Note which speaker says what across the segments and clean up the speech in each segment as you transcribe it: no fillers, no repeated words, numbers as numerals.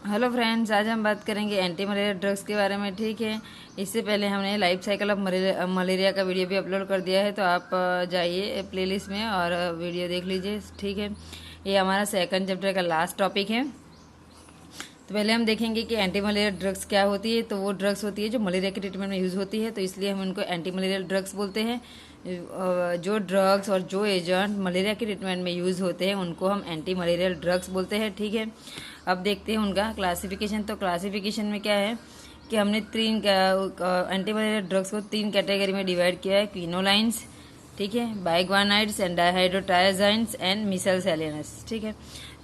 Speaker 1: Hello friends, आज हम बात करेंगे एंटी मलेरिया ड्रग्स के बारे में। ठीक है, इससे पहले हमने लाइफ साइकिल ऑफ मलेरिया का वीडियो भी अपलोड कर दिया है, तो आप जाइए प्लेलिस्ट में और वीडियो देख लीजिए। ठीक है, ये हमारा सेकंड चैप्टर का लास्ट टॉपिक है। तो पहले हम देखेंगे कि एंटी मलेरिया ड्रग्स क्या होती है। तो वो ड्रग्स होती है जो मलेरिया के ट्रीटमेंट में यूज़ होती है, तो इसलिए हम उनको एंटी मलेरिया ड्रग्स बोलते हैं। जो ड्रग्स और जो एजेंट मलेरिया के ट्रीटमेंट में यूज़ होते हैं उनको हम एंटी मलेरियल ड्रग्स बोलते हैं। ठीक है, अब देखते हैं उनका क्लासिफिकेशन। तो क्लासिफिकेशन में क्या है कि हमने तीन एंटी मलेरिया ड्रग्स को तीन कैटेगरी में डिवाइड किया है। क्विनोलाइंस, ठीक है, बाइग्वानाइड्स एंड डाइहाइड्रोट्राइजाइंस एंड मिसाइलसेलिनस। ठीक है,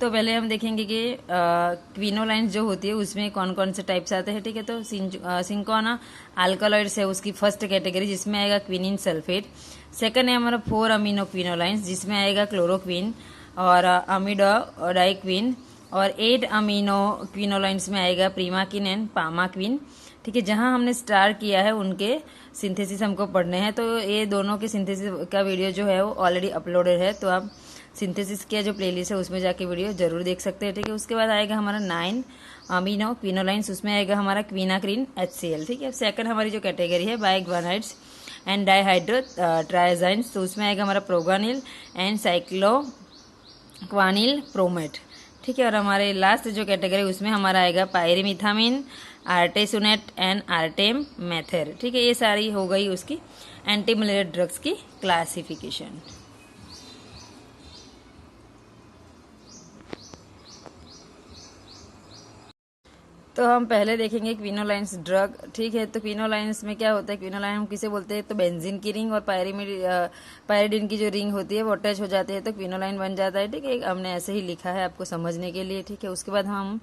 Speaker 1: तो पहले हम देखेंगे कि क्विनोलाइंस जो होती है उसमें कौन कौन से टाइप्स आते हैं। ठीक है, तो सिंकोना अल्कालॉइड्स है उसकी फर्स्ट कैटेगरी, जिसमें आएगा क्विनिन सल्फेट। सेकंड है हमारा 4 अमीनो क्विनोलाइंस, जिसमें आएगा क्लोरोक्विन और अमीडोडाइक्विन। और 8 अमीनो क्विनोलाइंस में आएगा प्रीमाकिन एंड पामाक्विन। ठीक है, जहां हमने स्टार किया है उनके सिंथेसिस हमको पढ़ने हैं। तो ये दोनों के सिंथेसिस का वीडियो जो है वो ऑलरेडी अपलोडेड है, तो आप सिंथेसिस किया जो प्लेलिस्ट है उसमें जाके वीडियो जरूर देख सकते हैं। ठीक है, उसके बाद आएगा हमारा 9 अमीनो क्विनोलाइंस, उसमें आएगा हमारा क्विनाक्रिन HCl। ठीक है, सेकंड हमारी जो कैटेगरी है बाइग्वानाइड्स एंड डाइहाइड्रोट्राइजाइंस, तो उसमें आएगा हमारा प्रोगानिल एंड साइक्लोक्वानिल प्रोमेट। ठीक है, और हमारे लास्ट जो कैटेगरी उसमें हमारा आएगा पायरीमिथामिन, आर्टेसुनेट एंड आर्टेम मेथर। ठीक है, ये सारी हो गई उसकी एंटी मलेरिया ड्रग्स की क्लासिफिकेशन। तो हम पहले देखेंगे क्विनोलाइंस ड्रग। ठीक है, तो क्विनोलाइंस में क्या होता है, क्विनोलाइन हम किसे बोलते हैं, तो बेंजीन की रिंग और पायरिडिन की जो रिंग होती है वो अटैच हो जाती है तो क्विनोलाइन बन जाता है। ठीक है, हमने ऐसे ही लिखा है आपको समझने के लिए। ठीक है, उसके बाद हम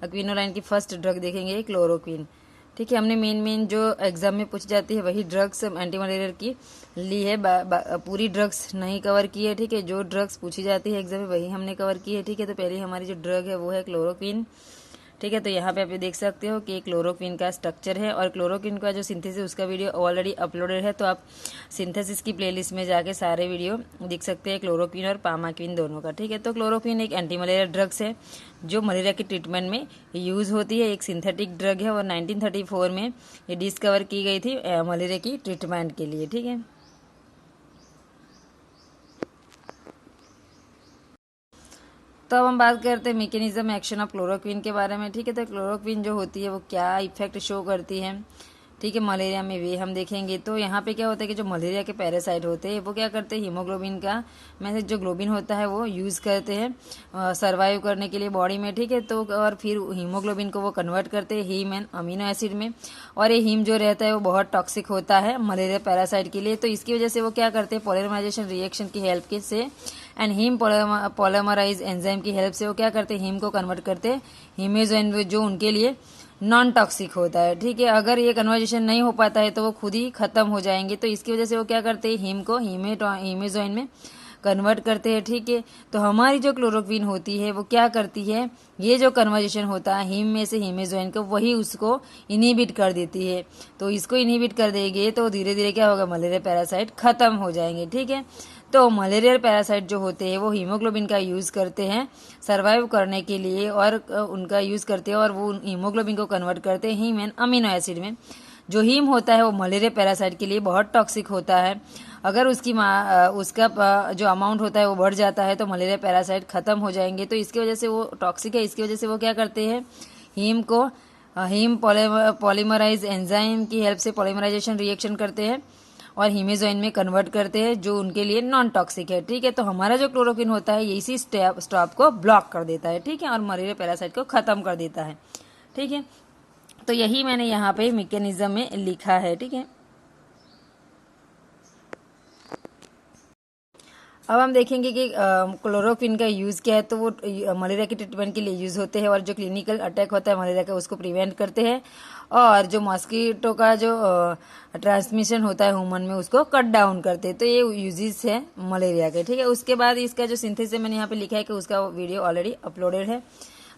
Speaker 1: क्विनोलाइन की फर्स्ट ड्रग देखेंगे क्लोरोक्विन। ठीक है, हमने मेन जो एग्जाम में पूछ जाती है वही ड्रग्स एंटी मलेरिया की ली है, पूरी ड्रग्स नहीं कवर की है। ठीक है, जो ड्रग्स पूछी जाती है एग्जाम में वही हमने कवर की है। ठीक है, तो पहले हमारी जो ड्रग है वो है क्लोरोक्विन। ठीक है, तो यहाँ पे आप देख सकते हो कि क्लोरोक्विन का स्ट्रक्चर है और क्लोरोक्विन का जो सिंथेसिस उसका वीडियो ऑलरेडी अपलोडेड है, तो आप सिंथेसिस की प्लेलिस्ट में जाके सारे वीडियो देख सकते हैं क्लोरोक्विन और पामाक्विन दोनों का। ठीक है, तो क्लोरोक्विन एक एंटी मलेरिया ड्रग्स है जो मलेरिया के ट्रीटमेंट में यूज़ होती है। एक सिंथेटिक ड्रग है और 1934 में ये डिस्कवर की गई थी मलेरिया की ट्रीटमेंट के लिए। ठीक है, तो अब हम बात करते हैं मैकेनिज्म एक्शन ऑफ क्लोरोक्विन के बारे में। ठीक है, तो क्लोरोक्विन जो होती है वो क्या इफेक्ट शो करती है, ठीक है, मलेरिया में भी हम देखेंगे। तो यहाँ पे क्या होता है कि जो मलेरिया के पैरासाइट होते हैं वो क्या करते हैं, हीमोग्लोबिन का में से जो ग्लोबिन होता है वो यूज़ करते हैं सर्वाइव करने के लिए बॉडी में। ठीक है, तो और फिर हीमोग्लोबिन को वो कन्वर्ट करते हैं हीम एंड अमीनो एसिड में, और ये हीम जो रहता है वो बहुत टॉक्सिक होता है मलेरिया पैरासाइट के लिए। तो इसकी वजह से वो क्या करते हैं, पॉलीमराइजेशन रिएक्शन की हेल्प के से एंड हीम पॉलीमराइज एंजाइम की हेल्प से वो क्या करते हैं, हीम को कन्वर्ट करते हैं हीमेजोइन जो उनके लिए नॉन टॉक्सिक होता है। ठीक है, अगर ये कन्वर्जेशन नहीं हो पाता है तो वो खुद ही खत्म हो जाएंगे। तो इसकी वजह से वो क्या करते हैं, हीम को हीमेजोइन में कन्वर्ट करते हैं। ठीक है, तो हमारी जो क्लोरोक्विन होती है वो क्या करती है, ये जो कन्वर्जेशन होता है हीम में से हीमेजोइन को, वही उसको इनिबिट कर देती है। तो इसको इनिबिट कर देंगे तो धीरे धीरे क्या होगा, मलेरिया पैरासाइट खत्म हो जाएंगे। ठीक है, तो मलेरिया पैरासाइट जो होते हैं वो हीमोग्लोबिन का यूज़ करते हैं सर्वाइव करने के लिए, और उनका यूज़ करते हैं और वो हीमोग्लोबिन को कन्वर्ट करते हैं हीम एंड अमीनो एसिड में। जो हीम होता है वो मलेरिया पैरासाइट के लिए बहुत टॉक्सिक होता है। अगर उसका जो अमाउंट होता है वो बढ़ जाता है तो मलेरिया पैरासाइट खत्म हो जाएंगे। तो इसकी वजह से वो टॉक्सिक है, इसकी वजह से वो क्या करते हैं, हीम पॉलीमराइज एंजाइम की हेल्प से पॉलीमराइजेशन रिएक्शन करते हैं और हीमेजोइन में कन्वर्ट करते हैं जो उनके लिए नॉन टॉक्सिक है। ठीक है, तो हमारा जो क्लोरोक्विन होता है ये इसी स्टॉप को ब्लॉक कर देता है। ठीक है, और मलेरिया पैरासाइट को खत्म कर देता है। ठीक है, तो यही मैंने यहाँ पे मैकेनिज्म में लिखा है। ठीक है, अब हम देखेंगे कि क्लोरोक्विन का यूज़ क्या है। तो वो मलेरिया के ट्रीटमेंट के लिए यूज़ होते हैं और जो क्लिनिकल अटैक होता है मलेरिया का उसको प्रिवेंट करते हैं, और जो मॉस्किटो का जो ट्रांसमिशन होता है ह्यूमन में उसको कट डाउन करते हैं। तो ये यूजेस है मलेरिया के। ठीक है, उसके बाद इसका जो सिंथेसिस मैंने यहाँ पे लिखा है कि उसका वीडियो ऑलरेडी अपलोडेड है।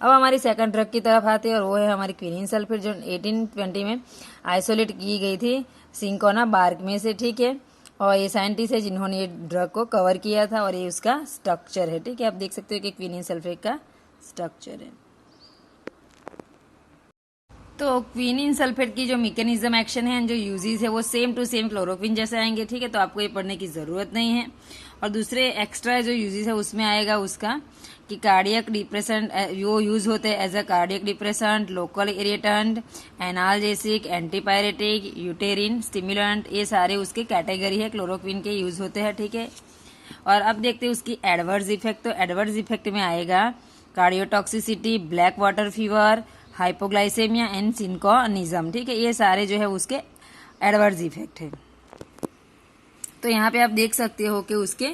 Speaker 1: अब हमारी सेकंड ड्रग की तरफ आते हैं और वो है हमारी क्विनिन सल्फेट, जो 1820 में आइसोलेट की गई थी सिंकोना बार्क में से। ठीक है, और ये साइंटिस्ट है जिन्होंने ये ड्रग को कवर किया था और ये उसका स्ट्रक्चर है। ठीक है, आप देख सकते हो कि क्विनिन सल्फेट का स्ट्रक्चर है। तो क्विनिन सल्फेट की जो मैकेनिज्म एक्शन है, जो यूजेस है, वो सेम टू सेम क्लोरोक्विन जैसे आएंगे, ठीक है। तो आपको ये पढ़ने की जरूरत नहीं है। और दूसरे एक्स्ट्रा जो यूजेस है उसमें आएगा उसका कि कार्डियक डिप्रेसेंट, वो यूज होते हैं as a cardiac depressant, local irritant, analgesic, antipyretic, uterine stimulant, ये सारे उसके कैटेगरी है, क्लोरोक्विन के यूज होते हैं, ठीक है। और अब देखते हैं उसकी एडवर्स इफेक्ट। तो एडवर्स इफेक्ट में आएगा cardiotoxicity, black water fever, hypoglycaemia and cinchonism, ठीक है। ये सारे जो है उसके एडवर्स इफेक्ट है। तो यहाँ पे आप देख सकते हो कि उसके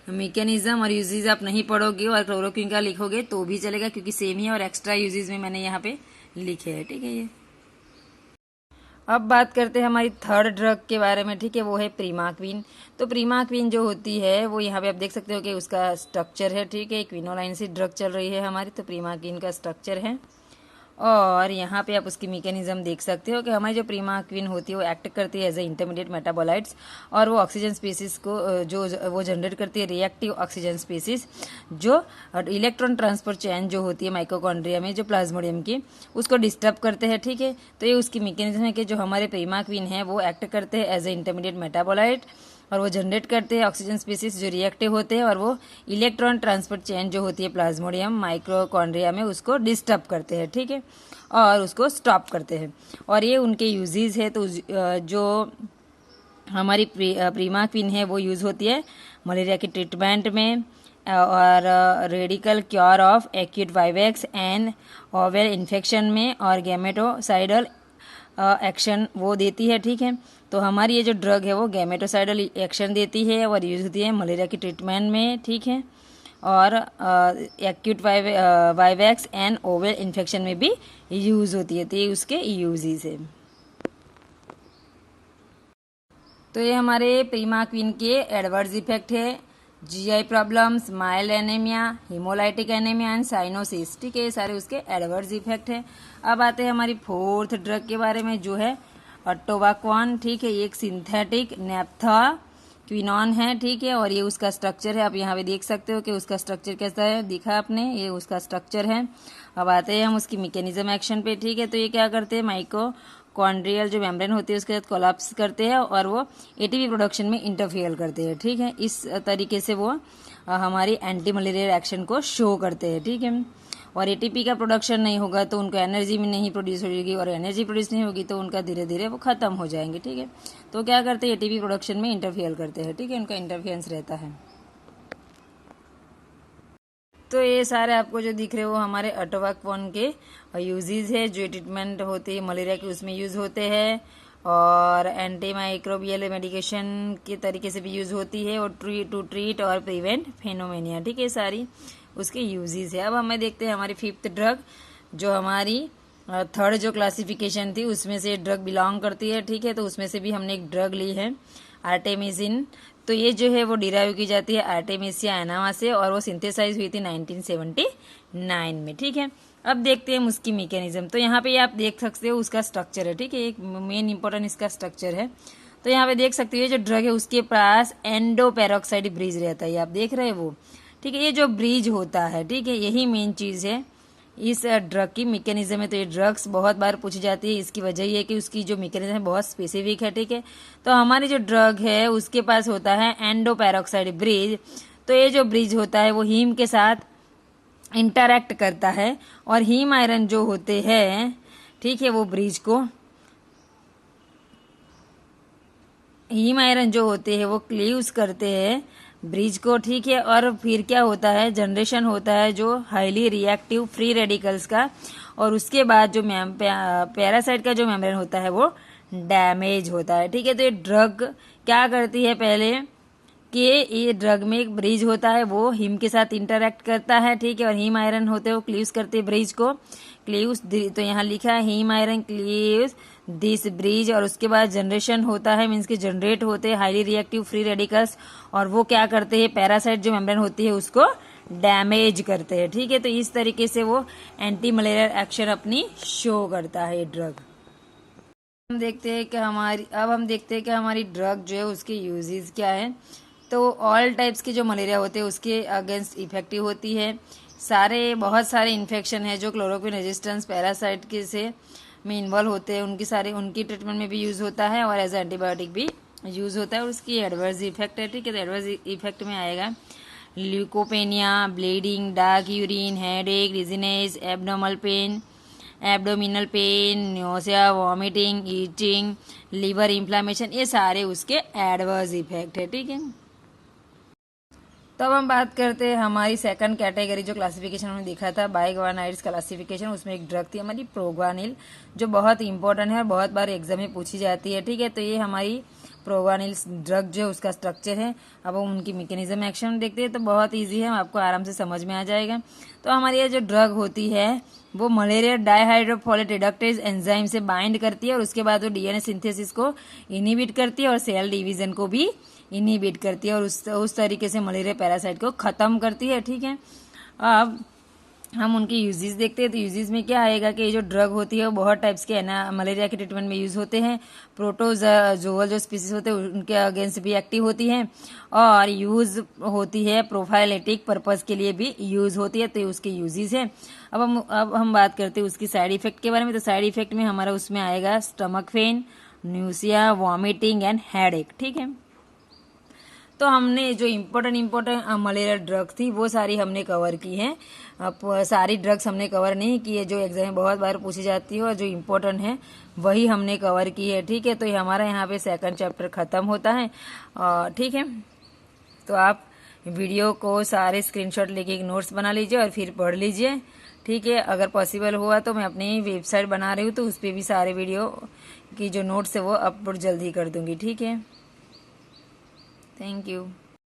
Speaker 1: मैकेनिज्म और यूजेस आप नहीं पढ़ोगे और क्लोरोक्विन का लिखोगे तो भी चलेगा, क्योंकि सेम ही है, और एक्स्ट्रा यूजेस में मैंने यहाँ पे लिखे हैं, ठीक है। ये अब बात करते हैं हमारी थर्ड ड्रग के बारे में, ठीक है। वो है प्रीमाक्विन। तो प्रीमाक्विन जो होती है वो यहाँ पे आप देख सकते हो कि उसका स्ट्रक्चर है, ठीक है। क्विनोलाइन से ड्रग चल रही है हमारी, तो प्रीमाक्विन का स्ट्रक्चर है। और यहाँ पे आप उसकी मैकेनिज्म देख सकते हो कि हमारी जो प्रीमाक्विन होती है वो एक्ट करती है एज ए इंटरमीडिएट मेटाबोलाइट्स, और वो ऑक्सीजन स्पीसीज को जो वो जनरेट करती है रिएक्टिव ऑक्सीजन स्पीसीज, जो इलेक्ट्रॉन ट्रांसफर चेन जो होती है माइटोकॉन्ड्रिया में, जो प्लाज्मोडियम की, उसको डिस्टर्ब करते हैं, ठीक है। तो ये उसकी मैकेनिज्म है कि जो हमारे प्रीमाक्विन है वो एक्ट करते हैं एज ए इंटरमीडिएट मेटाबोलाइट, और वो जनरेट करते हैं ऑक्सीजन स्पीसीज जो रिएक्टिव होते हैं, और वो इलेक्ट्रॉन ट्रांसफर चेन जो होती है प्लाज्मोडियम माइक्रोकॉन्ड्रिया में उसको डिस्टर्ब करते हैं, ठीक है, और उसको स्टॉप करते हैं। और ये उनके यूजेस है। तो जो हमारी प्रीमाक्विन है वो यूज होती है मलेरिया के ट्रीटमेंट में, और radical cure of acute vivax and Oval infection में, और गैमेटोसाइडल एक्शन वो देती है, ठीक है। तो हमारी ये जो ड्रग है वो गैमेटोसाइडल एक्शन देती है और यूज होती है मलेरिया के ट्रीटमेंट में, ठीक है, और acute vivax and Oval infection में भी यूज होती है। तो ये उसके यूजेस है। तो ये हमारे प्रीमाक्विन के एडवर्स इफेक्ट है, GI problems, mild anaemia, haemolytic anaemia and cyanosis, ठीक है। ये सारे उसके एडवर्स इफेक्ट है। अब आते हैं हमारी फोर्थ ड्रग के बारे में, जो है टोबाक्वान, ठीक है। ये एक सिंथेटिक नेप्था क्विनॉन है, ठीक है, और ये उसका स्ट्रक्चर है। आप यहाँ पे देख सकते हो कि उसका स्ट्रक्चर कैसा है, दिखा आपने, ये उसका स्ट्रक्चर है। अब आते हैं हम उसकी मैकेनिज्म एक्शन पे, ठीक है। तो ये क्या करते हैं, माइटोकॉन्ड्रियल जो मेम्ब्रेन होती है उसके साथ कोलैप्स करते हैं और वो एटीपी प्रोडक्शन में इंटरफेयर करते हैं, ठीक है। इस तरीके से वो हमारी एंटी मलेरियल एक्शन को शो करते हैं, ठीक है। और एटीपी का प्रोडक्शन नहीं होगा तो उनको एनर्जी भी नहीं प्रोड्यूस होगी, और एनर्जी प्रोड्यूस नहीं होगी तो उनका धीरे धीरे वो खत्म हो जाएंगे, ठीक है। तो क्या करते हैं, एटीपी प्रोडक्शन में इंटरफेयर करते हैं, ठीक है, उनका इंटरफेरेंस रहता है। तो ये सारे आपको जो दिख रहे हो हमारे अटोबाक्वान के यूजेस है, जो ट्रीटमेंट होते हैं मलेरिया के उसमें यूज होते हैं, और एंटी माइक्रोबियल मेडिकेशन के तरीके से भी यूज होती है, और टू ट्रीट और प्रिवेंट फेनोमेनिया, ठीक है, सारी उसके यूजेस है। अब हमें देखते हैं हमारी फिफ्थ ड्रग, जो हमारी थर्ड जो क्लासिफिकेशन थी उसमें से ड्रग बिलोंग करती है, ठीक है। तो उसमें से भी हमने एक ड्रग ली है आर्टेमिसिन। तो ये जो है वो डिराइव की जाती है आर्टेमिसिया एनावा से, और वो सिंथेसाइज हुई थी 1979 में, ठीक है। अब देखते हैं उसकी मैकेनिज्म। तो यहाँ पे आप देख सकते हो उसका स्ट्रक्चर है, ठीक है, एक मेन इंपॉर्टेंट इसका स्ट्रक्चर है। तो यहाँ पे देख सकते हो ये जो ड्रग है उसके पास एंडो पेरोक्साइड ब्रिज रहता है, आप देख रहे हैं वो, ठीक है। ये जो ब्रिज होता है, ठीक है, यही मेन चीज है इस ड्रग की मैकेनिज्म है। तो ये ड्रग्स बहुत बार पूछी जाती है, इसकी वजह ये है कि उसकी जो मैकेनिज्म है बहुत स्पेसिफिक है, ठीक है। तो हमारी जो ड्रग है उसके पास होता है एंडो पेरोक्साइड ब्रिज। तो ये जो ब्रिज होता है वो हीम के साथ इंटरैक्ट करता है, और हीम आयरन जो होते हैं, ठीक है, वो ब्रिज को, हीम आयरन जो होते हैं वो क्लीव्स करते हैं ब्रिज को, ठीक है। और फिर क्या होता है, जनरेशन होता है जो हाईली रिएक्टिव फ्री रेडिकल्स का, और उसके बाद जो पैरासाइट का जो मेम्ब्रेन होता है वो डैमेज होता है, ठीक है। तो ये ड्रग क्या करती है, पहले कि ये ड्रग में एक ब्रिज होता है वो हीम के साथ इंटरैक्ट करता है, ठीक है, और हीम आयरन होते हैं वो क्लीव्स करते हैं ब्रिज को, क्लीव्स, तो यहाँ लिखा है heme iron cleaves this bridge. और उसके बाद जनरेशन होता है, मीन्स के जनरेट होते हैं हाईली रिएक्टिव फ्री रेडिकल्स, और वो क्या करते हैं, पैरासाइट जो मेम्ब्रेन होती है उसको डैमेज करते हैं, ठीक है। तो इस तरीके से वो एंटी मलेरियल एक्शन अपनी शो करता है ये ड्रग। हम देखते हैं कि हमारी ड्रग जो है उसके यूजेस क्या है। तो ऑल टाइप्स के जो मलेरिया होते हैं उसके अगेंस्ट इफेक्टिव होती है। बहुत सारे इन्फेक्शन है जो क्लोरोक्विन रेजिस्टेंस पैरासाइट के से में इन्वॉल्व होते हैं उनकी ट्रीटमेंट में भी यूज़ होता है और एज एंटीबायोटिक भी यूज़ होता है। और उसकी एडवर्स इफेक्ट है, ठीक है। तो एडवर्स इफेक्ट में आएगा leukopenia, bleeding, dark urine, headache, dizziness, abdominal pain, nausea, vomiting, eating, liver inflammation, ये सारे उसके एडवर्स इफेक्ट है, ठीक है। तब हम बात करते हैं हमारी सेकंड कैटेगरी, जो क्लासिफिकेशन हमने देखा था बाइगवानाइड्स क्लासिफिकेशन, उसमें एक ड्रग थी हमारी प्रोग्वानिल, जो बहुत इंपॉर्टेंट है और बहुत बार एग्जाम में पूछी जाती है, ठीक है। तो ये हमारी प्रोग्वानिल ड्रग जो उसका स्ट्रक्चर है, अब हम उनकी मैकेनिज्म एक्शन देखते हैं तो बहुत ईजी है, आपको आराम से समझ में आ जाएगा। तो हमारी ये जो ड्रग होती है वो मलेरिया डाइहाइड्रोफोलेट रिडक्टेज एंजाइम से बाइंड करती है और उसके बाद वो डीएनए सिंथेसिस को इनहिबिट करती है और सेल डिवीजन को भी इनहिबिट करती है और उस तरीके से मलेरिया पैरासाइट को खत्म करती है, ठीक है। अब हम उनकी यूजेस देखते हैं। तो यूजेस में क्या आएगा कि ये जो ड्रग होती है वो बहुत टाइप्स के है ना, मलेरिया के ट्रीटमेंट में यूज होते हैं। प्रोटोजोअल जो स्पीसीज होते हैं उनके अगेंस्ट भी एक्टिव होती हैं और यूज होती है प्रोफाइलेटिक पर्पज के लिए भी यूज होती है। तो ये उसके यूजेस हैं। अब हम बात करते हैं उसकी साइड इफेक्ट के बारे में। तो साइड इफेक्ट में हमारा उसमें आएगा stomach pain, nausea, vomiting and headache, ठीक है। तो हमने जो इम्पोर्टेंट मलेरिया ड्रग थी वो सारी हमने कवर की हैं। सारी ड्रग्स हमने कवर नहीं की है जो एग्जाम में बहुत बार पूछी जाती है और जो इम्पोर्टेंट है वही हमने कवर की है, ठीक है। तो ये हमारा यहाँ पे सेकंड चैप्टर खत्म होता है, ठीक है। तो आप वीडियो को सारे स्क्रीनशॉट लेके एक नोट्स बना लीजिए और फिर पढ़ लीजिए, ठीक है। अगर पॉसिबल हुआ तो मैं अपनी वेबसाइट बना रही हूँ तो उस पर भी सारे वीडियो की जो नोट्स है वो अपलोड जल्दी कर दूंगी, ठीक है। Thank you.